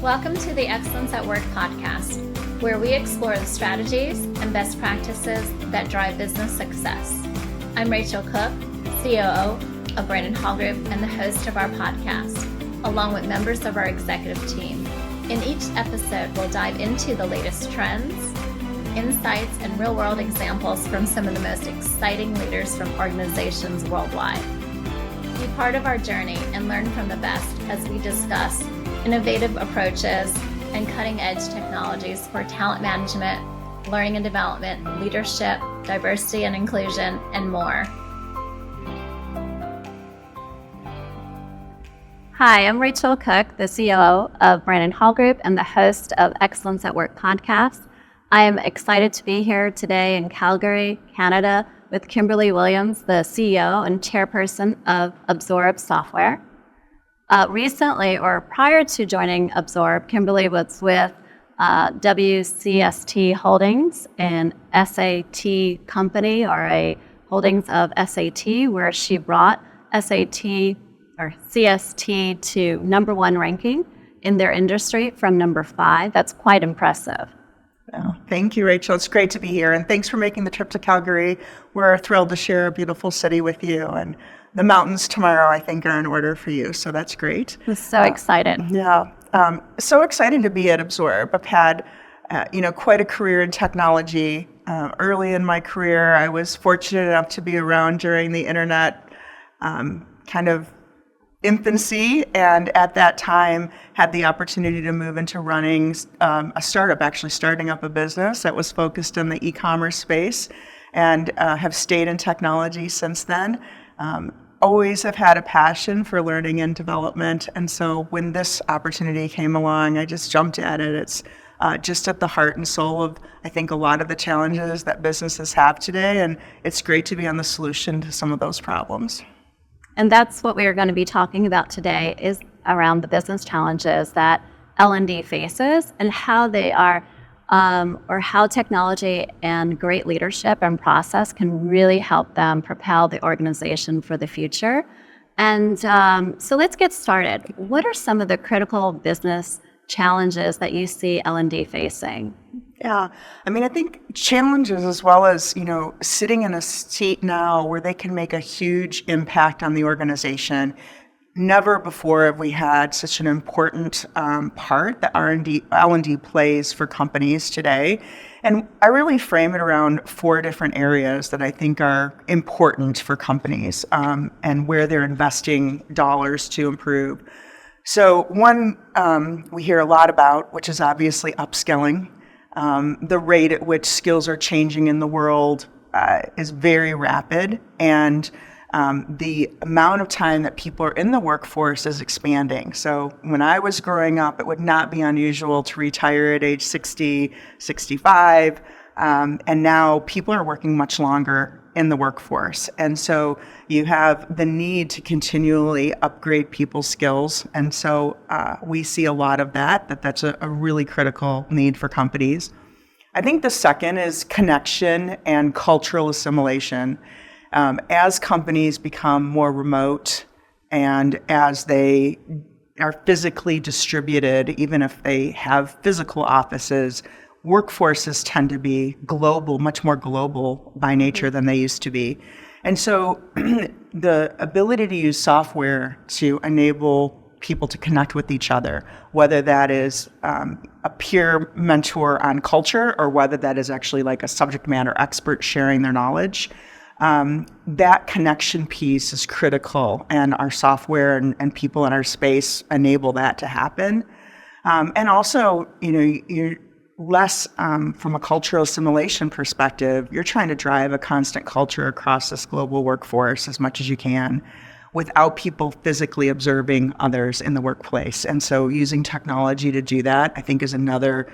Welcome to the Excellence at Work podcast, where we explore the strategies and best practices that drive business success. I'm Rachel Cooke, COO of Brandon Hall Group and the host of our podcast, along with members of our executive team. In each episode, we'll dive into the latest trends, insights, and real-world examples from some of the most exciting leaders from organizations worldwide. Be part of our journey and learn from the best as we discuss innovative approaches and cutting-edge technologies for talent management, learning and development, leadership, diversity and inclusion, and more. Hi, I'm Rachel Cooke, the COO of Brandon Hall Group and the host of Excellence at Work podcast. I am excited to be here today in Calgary, Canada, with Kimberly Williams, the CEO and chairperson of Absorb Software. Recently, or prior to joining Absorb, Kimberly was with WCST Holdings, an SAT company or a holdings of SAT, where she brought SAT or CST to number one ranking in their industry from number 5. That's quite impressive. Oh, thank you, Rachel. It's great to be here, and thanks for making the trip to Calgary. We're thrilled to share a beautiful city with you, and the mountains tomorrow, I think, are in order for you, so that's great. I'm so excited. So excited to be at Absorb. I've had, quite a career in technology. Early in my career, I was fortunate enough to be around during the internet kind of infancy, and at that time had the opportunity to move into running a startup, actually starting up a business that was focused in the e-commerce space, and have stayed in technology since then. Always have had a passion for learning and development, and so when this opportunity came along, I just jumped at it. It's just at the heart and soul of, I think, a lot of the challenges that businesses have today, and it's great to be on the solution to some of those problems. And that's what we are going to be talking about today, is around the business challenges that L&D faces and how they are, or how technology and great leadership and process can really help them propel the organization for the future. And so let's get started. What are some of the critical business challenges that you see L&D facing? Yeah, I think challenges as well as, sitting in a seat now where they can make a huge impact on the organization. Never before have we had such an important part that L&D plays for companies today. And I really frame it around 4 different areas that I think are important for companies and where they're investing dollars to improve. So one we hear a lot about, which is obviously upskilling. The rate at which skills are changing in the world is very rapid, and the amount of time that people are in the workforce is expanding. So when I was growing up, it would not be unusual to retire at age 60, 65, and now people are working much longer in the workforce. And so you have the need to continually upgrade people's skills. And so we see a lot of that's a really critical need for companies. I think the second is connection and cultural assimilation. As companies become more remote and as they are physically distributed, even if they have physical offices, workforces tend to be global, much more global by nature than they used to be. And so the ability to use software to enable people to connect with each other, whether that is a peer mentor on culture or whether that is actually like a subject matter expert sharing their knowledge, that connection piece is critical, and our software and people in our space enable that to happen. And also, you're less from a cultural assimilation perspective, you're trying to drive a constant culture across this global workforce as much as you can without people physically observing others in the workplace. And so using technology to do that, I think, is another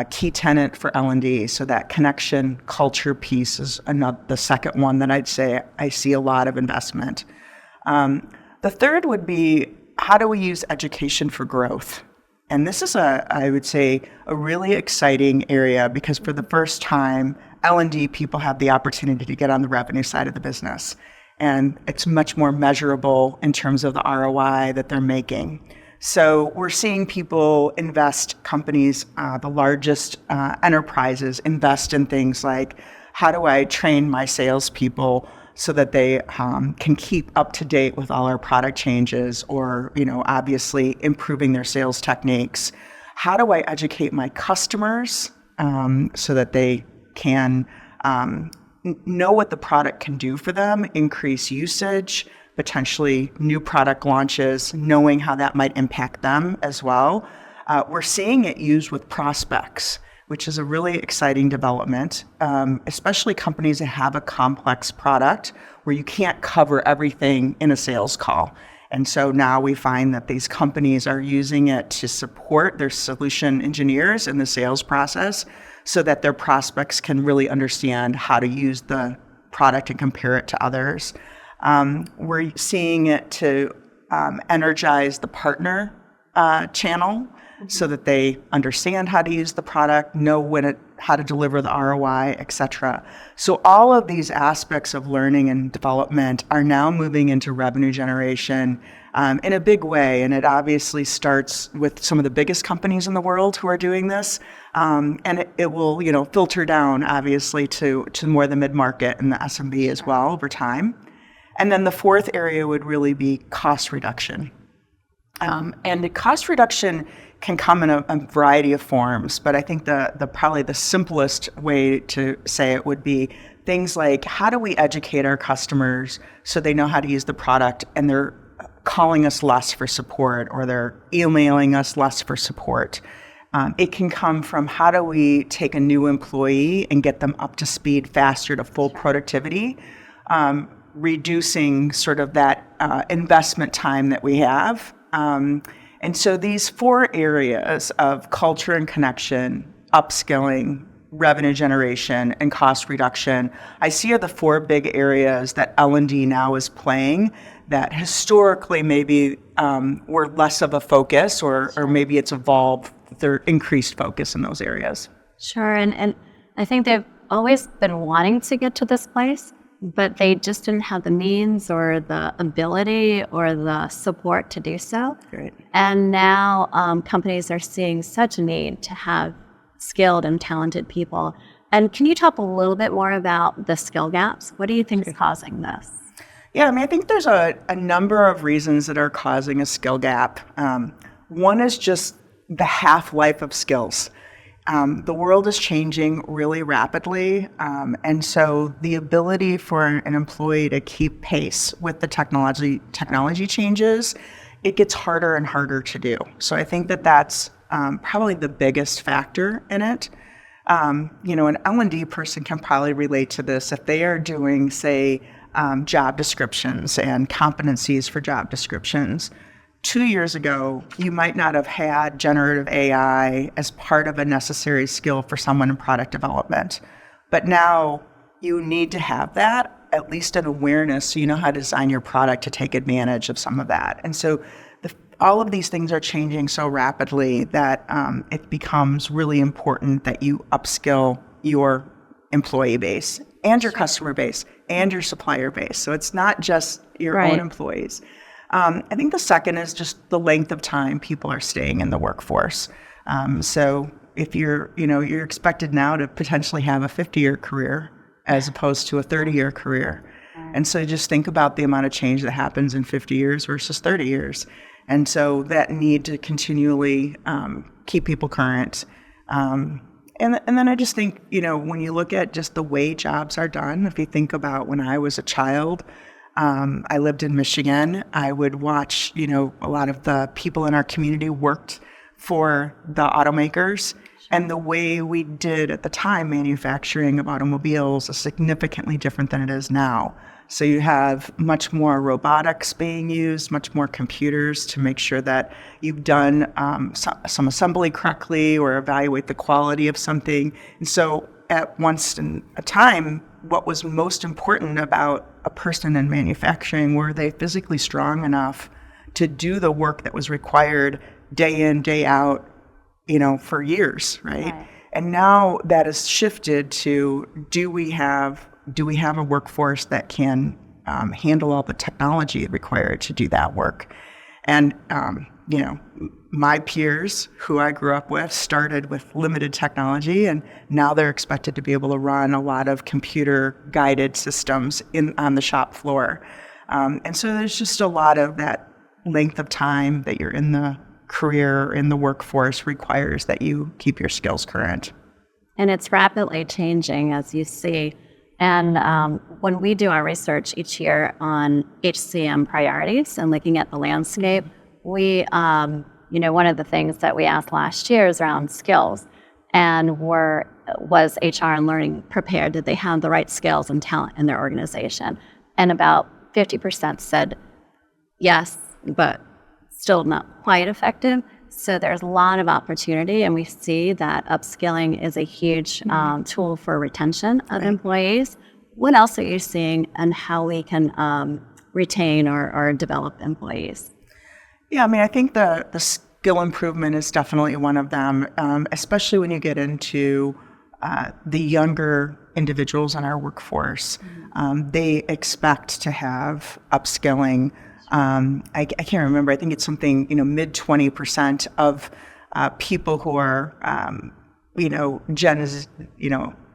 key tenet for L&D. So that connection culture piece is the second one that I'd say I see a lot of investment. The third would be, how do we use education for growth? And this is I would say, a really exciting area because for the first time, L&D people have the opportunity to get on the revenue side of the business. And it's much more measurable in terms of the ROI that they're making. So we're seeing people invest, companies, the largest enterprises invest in things like, how do I train my salespeople so that they can keep up to date with all our product changes, or, obviously improving their sales techniques? How do I educate my customers so that they can know what the product can do for them, increase usage, potentially new product launches, knowing how that might impact them as well. We're seeing it used with prospects, which is a really exciting development, especially companies that have a complex product where you can't cover everything in a sales call. And so now we find that these companies are using it to support their solution engineers in the sales process so that their prospects can really understand how to use the product and compare it to others. We're seeing it to energize the partner channel so that they understand how to use the product, know how to deliver the ROI, et cetera. So all of these aspects of learning and development are now moving into revenue generation in a big way. And it obviously starts with some of the biggest companies in the world who are doing this. And it will, filter down, obviously, to more the mid-market and the SMB as well over time. And then the fourth area would really be cost reduction. And the cost reduction can come in a variety of forms, but I think the probably the simplest way to say it would be things like, how do we educate our customers so they know how to use the product and they're calling us less for support, or they're emailing us less for support? It can come from, how do we take a new employee and get them up to speed faster to full productivity, reducing sort of that investment time that we have. And so these four areas of culture and connection, upskilling, revenue generation, and cost reduction, I see are the four big areas that L&D now is playing that historically maybe were less of a focus, or maybe it's evolved, their increased focus in those areas. Sure, and I think they've always been wanting to get to this place, but they just didn't have the means or the ability or the support to do so. Great. And now companies are seeing such a need to have skilled and talented people. And can you talk a little bit more about the skill gaps? What do you think is causing this? Yeah, I think there's a number of reasons that are causing a skill gap. One is just the half-life of skills. The world is changing really rapidly, and so the ability for an employee to keep pace with the technology changes, it gets harder and harder to do. So I think that's probably the biggest factor in it. An L&D person can probably relate to this if they are doing, say, job descriptions and competencies for job descriptions. 2 years ago, you might not have had generative AI as part of a necessary skill for someone in product development. But now you need to have that, at least an awareness, so you know how to design your product to take advantage of some of that. And so all of these things are changing so rapidly that it becomes really important that you upskill your employee base and your customer base and your supplier base. So it's not just your own employees. I think the second is just the length of time people are staying in the workforce. So if you're expected now to potentially have a 50-year career as opposed to a 30-year career. And so just think about the amount of change that happens in 50 years versus 30 years. And so that need to continually keep people current. And then I just think, when you look at just the way jobs are done, if you think about when I was a child, I lived in Michigan. I would watch, a lot of the people in our community worked for the automakers. And the way we did at the time manufacturing of automobiles is significantly different than it is now. So you have much more robotics being used, much more computers to make sure that you've done some assembly correctly or evaluate the quality of something. And so at once in a time, what was most important about a person in manufacturing, were they physically strong enough to do the work that was required day in, day out, for years, right? And now that has shifted to, do we have a workforce that can handle all the technology required to do that work? And My peers who I grew up with started with limited technology, and now they're expected to be able to run a lot of computer-guided systems on the shop floor. And so there's just a lot of that length of time that you're in the career, in the workforce, requires that you keep your skills current. And it's rapidly changing, as you see. And when we do our research each year on HCM priorities and looking at the landscape, we, one of the things that we asked last year is around skills. And was HR and learning prepared? Did they have the right skills and talent in their organization? And about 50% said yes, but still not quite effective. So there's a lot of opportunity, and we see that upskilling is a huge tool for retention of employees. What else are you seeing and how we can retain or develop employees? Yeah, I think the skill improvement is definitely one of them, especially when you get into the younger individuals in our workforce. They expect to have upskilling. I can't remember. I think it's something, mid 20% of people who are, Gen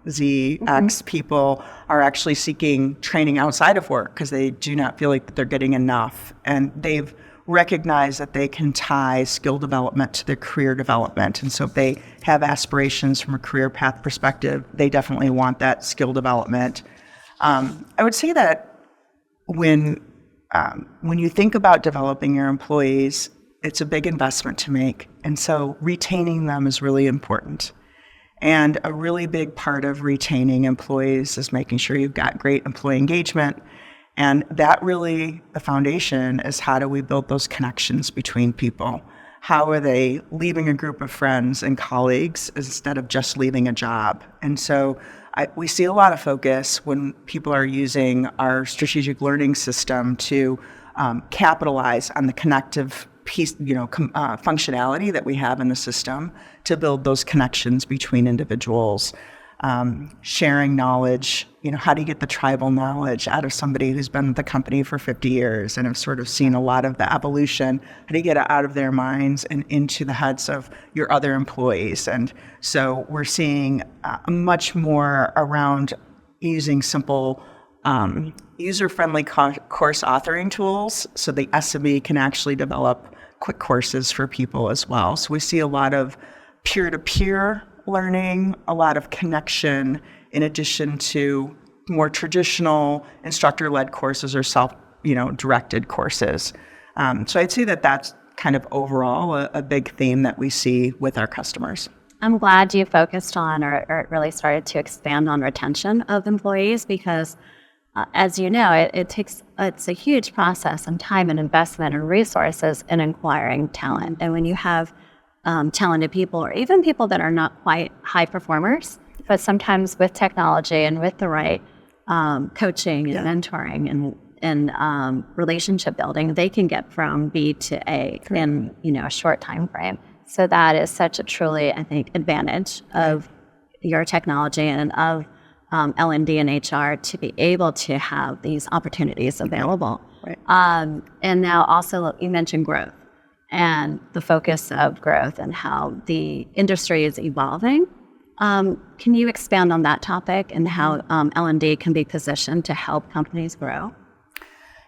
Z, X people are actually seeking training outside of work because they do not feel like that they're getting enough. And they've recognized that they can tie skill development to their career development. And so if they have aspirations from a career path perspective, they definitely want that skill development. I would say that when you think about developing your employees, it's a big investment to make. And so retaining them is really important. And a really big part of retaining employees is making sure you've got great employee engagement. And that really, the foundation is how do we build those connections between people? How are they leaving a group of friends and colleagues instead of just leaving a job? And so we see a lot of focus when people are using our strategic learning system to capitalize on the connective piece, functionality that we have in the system to build those connections between individuals, sharing knowledge. How do you get the tribal knowledge out of somebody who's been with the company for 50 years and have sort of seen a lot of the evolution? How do you get it out of their minds and into the heads of your other employees? And so we're seeing much more around using simple user-friendly course authoring tools so the SME can actually develop quick courses for people as well. So we see a lot of peer-to-peer learning, a lot of connection, in addition to more traditional instructor-led courses or self-directed courses. So I'd say that that's kind of overall a big theme that we see with our customers. I'm glad you focused on or really started to expand on retention of employees because, as you know, it's a huge process and time and investment and resources in acquiring talent. And when you have talented people or even people that are not quite high performers, but sometimes with technology and with the right coaching and mentoring and relationship building, they can get from B to A in a short time frame. So that is such a truly, I think, advantage of your technology and of L&D and HR to be able to have these opportunities available. Right. And now also you mentioned growth and the focus of growth and how the industry is evolving. Can you expand on that topic and how L&D can be positioned to help companies grow?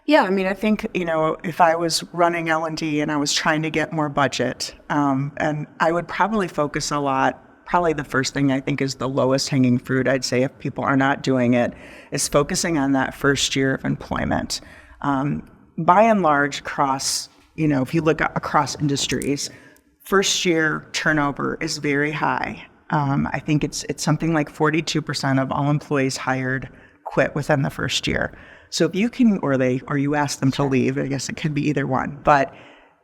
Yeah, I think, if I was running L&D and I was trying to get more budget, and I would probably focus a lot, probably the first thing I think is the lowest hanging fruit, I'd say, if people are not doing it, is focusing on that first year of employment. By and large, across, if you look across industries, first year turnover is very high. I think it's something like 42% of all employees hired quit within the first year. So if you can, or you ask them to leave, I guess it could be either one. But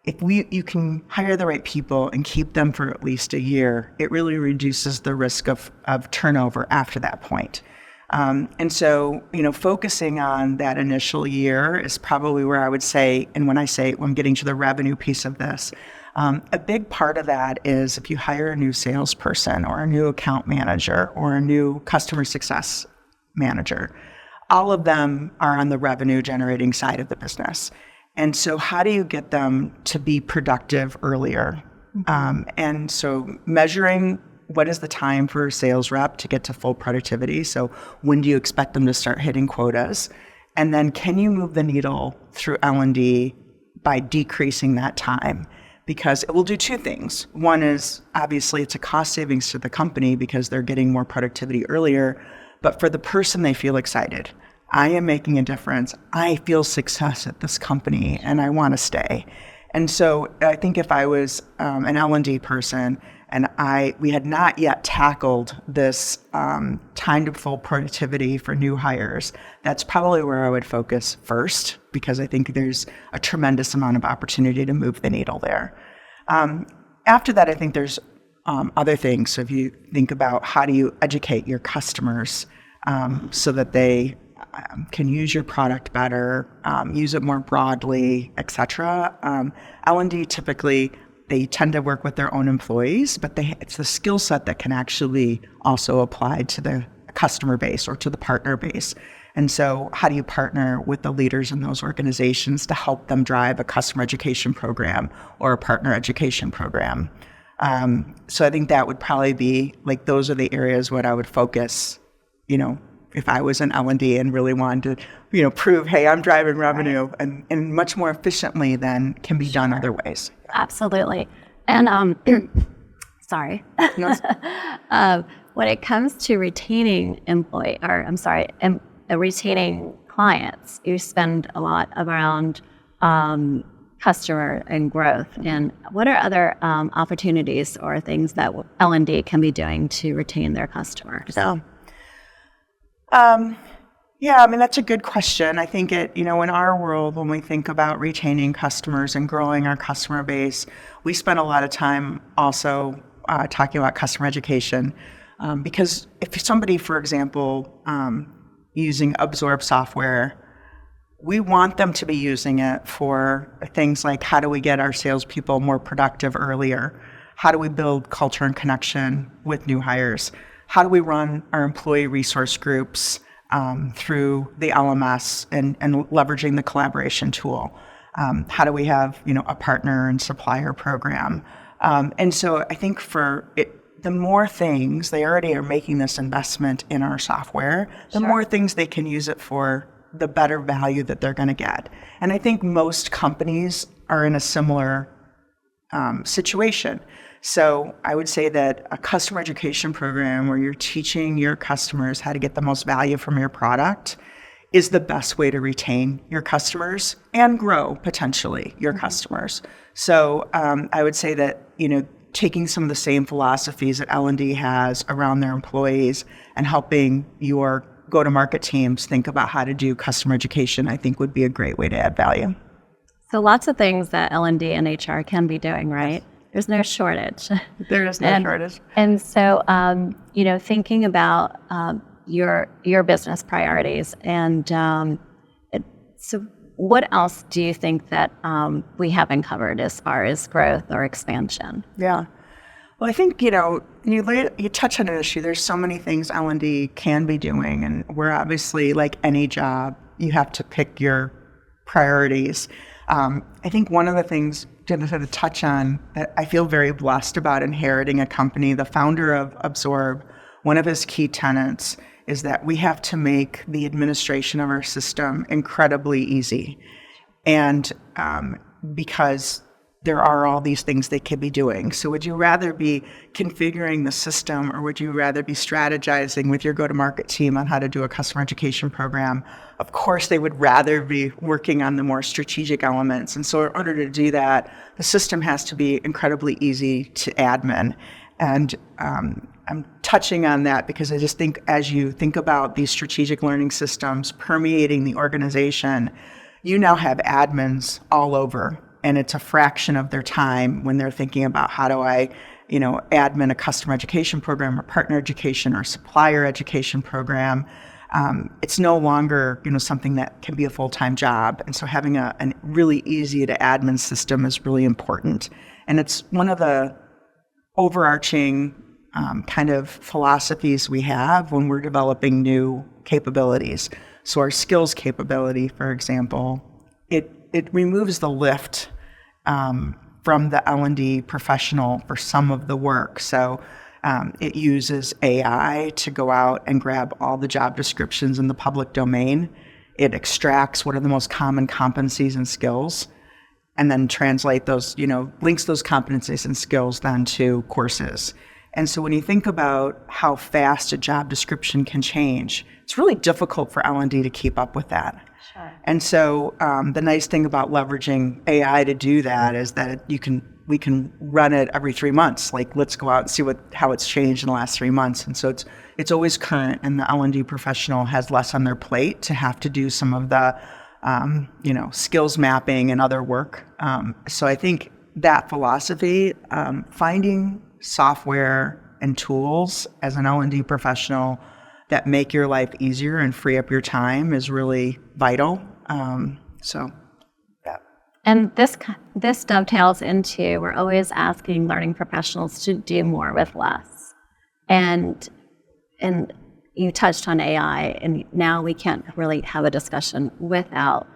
if you can hire the right people and keep them for at least a year, it really reduces the risk of turnover after that point. And so, focusing on that initial year is probably where I would say, and when I'm getting to the revenue piece of this, a big part of that is if you hire a new salesperson or a new account manager or a new customer success manager, all of them are on the revenue generating side of the business. And so how do you get them to be productive earlier? And so measuring what is the time for a sales rep to get to full productivity? So when do you expect them to start hitting quotas? And then can you move the needle through L&D by decreasing that time? Because it will do two things. One is obviously it's a cost savings to the company because they're getting more productivity earlier, but for the person, they feel excited. I am making a difference. I feel success at this company and I want to stay. And so I think if I was an L&D person and we had not yet tackled this time to full productivity for new hires, that's probably where I would focus first, because I think there's a tremendous amount of opportunity to move the needle there. After that, I think there's other things. So if you think about how do you educate your customers so that they can use your product better, use it more broadly, et cetera. L&D typically, they tend to work with their own employees, but it's the skill set that can actually also apply to the customer base or to the partner base. And so how do you partner with the leaders in those organizations to help them drive a customer education program or a partner education program? So I think that would probably be like, those are the areas where I would focus, if I was an L&D and really wanted to, prove, hey, I'm driving revenue and much more efficiently than can be done other ways. Absolutely. And sorry. When it comes to retaining retaining clients, you spend a lot around customer and growth. And what are other opportunities or things that L&D can be doing to retain their customers? That's a good question. I think in our world, when we think about retaining customers and growing our customer base, we spend a lot of time also talking about customer education. Because if somebody, for example, using Absorb software, we want them to be using it for things like, how do we get our salespeople more productive earlier? How do we build culture and connection with new hires? How do we run our employee resource groups through the LMS and leveraging the collaboration tool? How do we have a partner and supplier program? And so I think the more things, they already are making this investment in our software, the more things they can use it for, the better value that they're going to get. And I think most companies are in a similar situation. So I would say that a customer education program where you're teaching your customers how to get the most value from your product is the best way to retain your customers and grow potentially your customers. So I would say that, taking some of the same philosophies that L&D has around their employees and helping your go-to-market teams think about how to do customer education, I think would be a great way to add value. So lots of things that L&D and HR can be doing, right? There's no shortage. There is no shortage. And so, thinking about your business priorities, and so what else do you think that we haven't covered as far as growth or expansion? Yeah. Well, I think, you touch on an issue. There's so many things L&D can be doing, and we're obviously, like any job, you have to pick your priorities. I think one of the things to touch on that I feel very blessed about inheriting a company, the founder of Absorb, one of his key tenets is that we have to make the administration of our system incredibly easy. And because there are all these things they could be doing. So would you rather be configuring the system, or would you rather be strategizing with your go-to-market team on how to do a customer education program? Of course, they would rather be working on the more strategic elements. And so in order to do that, the system has to be incredibly easy to admin. And I'm touching on that because I just think as you think about these strategic learning systems permeating the organization, you now have admins all over. And it's a fraction of their time when they're thinking about how do I, admin a customer education program or partner education or supplier education program. It's no longer, something that can be a full-time job. And so having a really easy to admin system is really important. And it's one of the overarching kind of philosophies we have when we're developing new capabilities. So our skills capability, for example, it removes the lift from the L&D professional for some of the work. So it uses AI to go out and grab all the job descriptions in the public domain. It extracts what are the most common competencies and skills, and then translate those, links those competencies and skills then to courses. And so when you think about how fast a job description can change, it's really difficult for L&D to keep up with that. Sure. And so the nice thing about leveraging AI to do that is that we can run it every 3 months. Like, let's go out and see how it's changed in the last 3 months. And so it's always current, and the L&D professional has less on their plate to have to do some of the skills mapping and other work. So I think that philosophy, finding software and tools as an L&D professional that make your life easier and free up your time is really vital. And this dovetails into, we're always asking learning professionals to do more with less. And you touched on AI, and now we can't really have a discussion without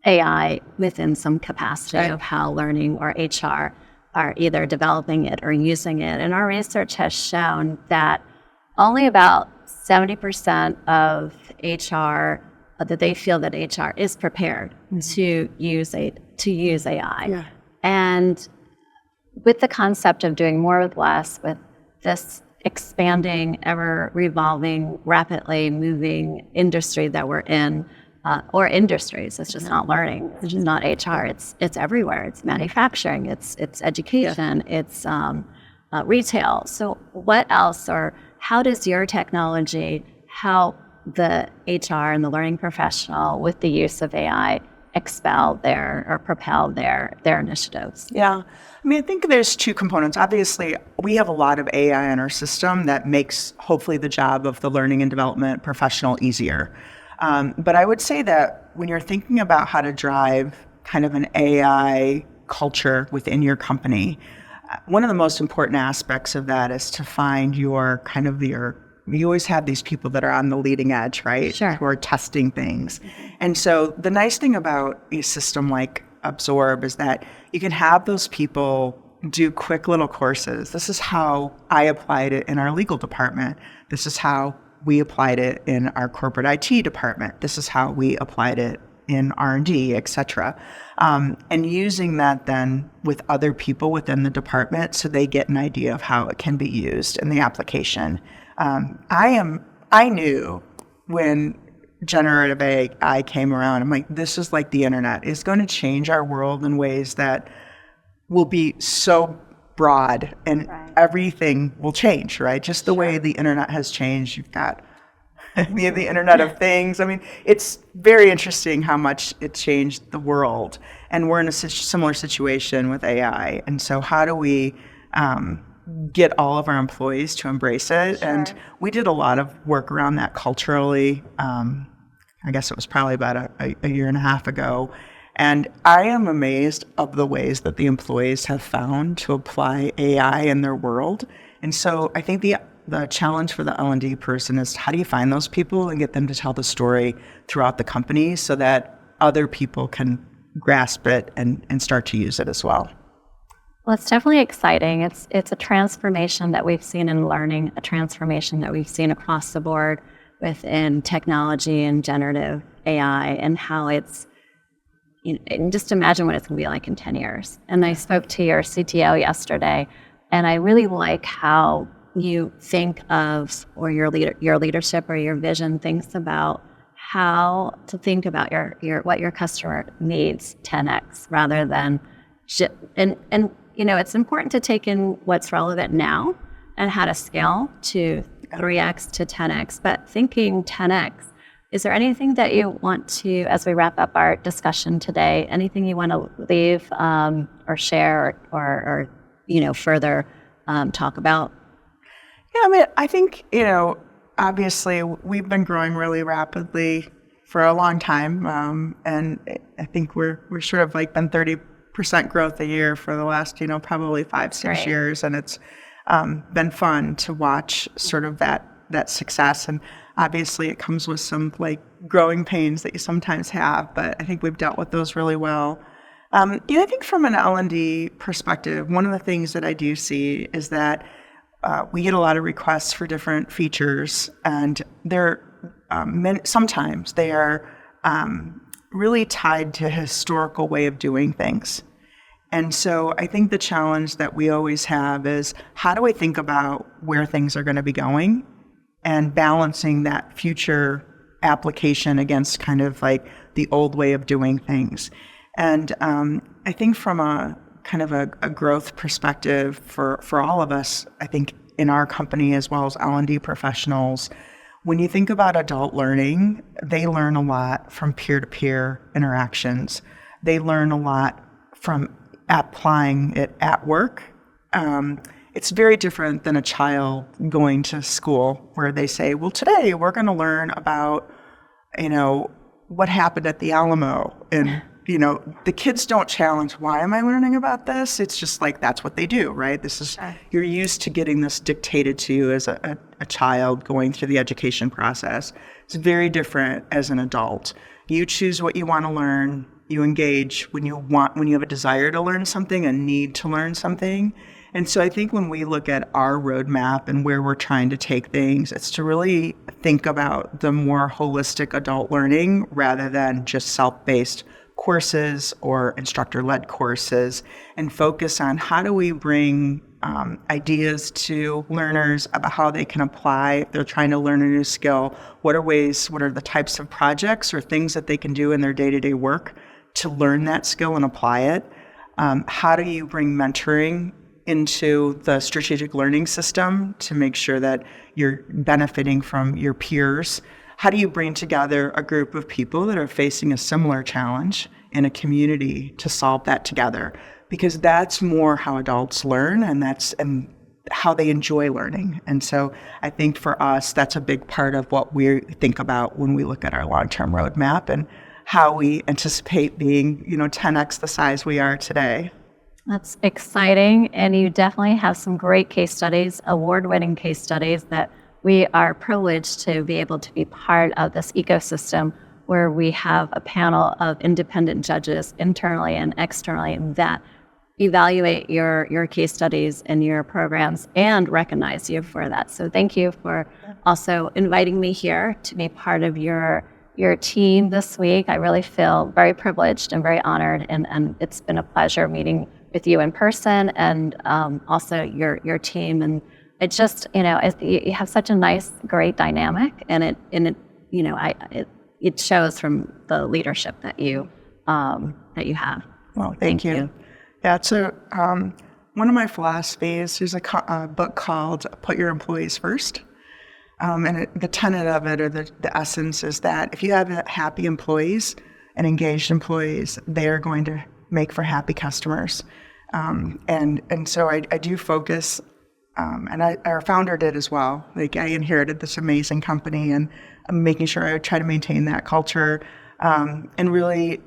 AI within some capacity of how learning or HR are either developing it or using it. And our research has shown that only about 70% of HR, that they feel that HR is prepared to use AI. Yeah. And with the concept of doing more with less, with this expanding, ever revolving, rapidly moving industry that we're in, or industries, it's just not learning, it's just not HR, it's everywhere. It's manufacturing, it's education, it's retail. So what else, or how does your technology help the HR and the learning professional with the use of AI propel their initiatives? Yeah. I think there's two components. Obviously, we have a lot of AI in our system that makes hopefully the job of the learning and development professional easier. But I would say that when you're thinking about how to drive kind of an AI culture within your company, one of the most important aspects of that is to find you always have these people that are on the leading edge, right? Sure. Who are testing things. And so the nice thing about a system like Absorb is that you can have those people do quick little courses. This is how I applied it in our legal department. This is how we applied it in our corporate IT department. This is how we applied it in R&D, et cetera. And using that then with other people within the department so they get an idea of how it can be used in the application. I knew when generative AI came around, I'm like, this is like the internet. It's going to change our world in ways that will be so broad, and everything will change, right? Just the way the internet has changed. You've got the Internet of Things. It's very interesting how much it changed the world. And we're in a similar situation with AI. And so how do we get all of our employees to embrace it? Sure. And we did a lot of work around that culturally. I guess it was probably about a year and a half ago. And I am amazed of the ways that the employees have found to apply AI in their world. And so I think the challenge for the L&D person is, how do you find those people and get them to tell the story throughout the company so that other people can grasp it and start to use it as well? Well, it's definitely exciting. It's a transformation that we've seen in learning, a transformation that we've seen across the board within technology and generative AI, and how it's, and just imagine what it's going to be like in 10 years. And I spoke to your CTO yesterday, and I really like how you think of, or your leadership or your vision thinks about how to think about what your customer needs 10x rather than it's important to take in what's relevant now and how to scale to 3x to 10x, but thinking 10x, is there anything that you want to, as we wrap up our discussion today, anything you want to leave or share or further talk about? Yeah, I think, obviously we've been growing really rapidly for a long time. And I think we're sort of like been 30% growth a year for the last, probably 5-6 years. And it's been fun to watch sort of that success. And Obviously, it comes with some like growing pains that you sometimes have, but I think we've dealt with those really well. I think from an L&D perspective, one of the things that I do see is that we get a lot of requests for different features, and sometimes they are really tied to a historical way of doing things. And so I think the challenge that we always have is, how do I think about where things are going to be going and balancing that future application against kind of like the old way of doing things. And I think from a kind of a growth perspective for all of us, I think in our company as well as L&D professionals, when you think about adult learning, they learn a lot from peer-to-peer interactions. They learn a lot from applying it at work. It's very different than a child going to school where they say, well, today we're going to learn about, what happened at the Alamo. And, the kids don't challenge, why am I learning about this? It's just like, that's what they do, right? You're used to getting this dictated to you as a child going through the education process. It's very different as an adult. You choose what you want to learn. You engage when you have a desire to learn something, a need to learn something. And so I think when we look at our roadmap and where we're trying to take things, it's to really think about the more holistic adult learning rather than just self-based courses or instructor-led courses, and focus on how do we bring ideas to learners about how they can apply if they're trying to learn a new skill. What are the types of projects or things that they can do in their day-to-day work to learn that skill and apply it? How do you bring mentoring into the strategic learning system to make sure that you're benefiting from your peers? How do you bring together a group of people that are facing a similar challenge in a community to solve that together? Because that's more how adults learn, and how they enjoy learning. And so I think for us, that's a big part of what we think about when we look at our long-term roadmap and how we anticipate being, 10x the size we are today. That's exciting. And you definitely have some great case studies, award-winning case studies, that we are privileged to be able to be part of this ecosystem where we have a panel of independent judges internally and externally that evaluate your case studies and your programs and recognize you for that. So thank you for also inviting me here to be part of your team this week. I really feel very privileged and very honored, and it's been a pleasure meeting with you in person and also your team. And it just, you have such a nice, great dynamic, and it shows from the leadership that you have. Well, thank you. Yeah, so one of my philosophies, there's a book called "Put Your Employees First," and the tenet of it, or the essence, is that if you have happy employees and engaged employees, they are going to make for happy customers. And so I do focus. And our founder did as well. Like, I inherited this amazing company, and I'm making sure I try to maintain that culture. And really,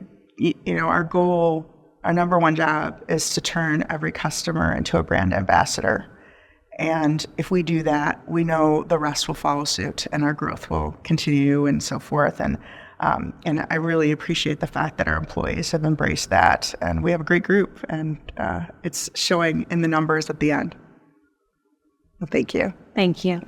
our number one job is to turn every customer into a brand ambassador. And if we do that, we know the rest will follow suit, and our growth will continue, and so forth. And I really appreciate the fact that our employees have embraced that, and we have a great group, and it's showing in the numbers at the end. Well, thank you. Thank you.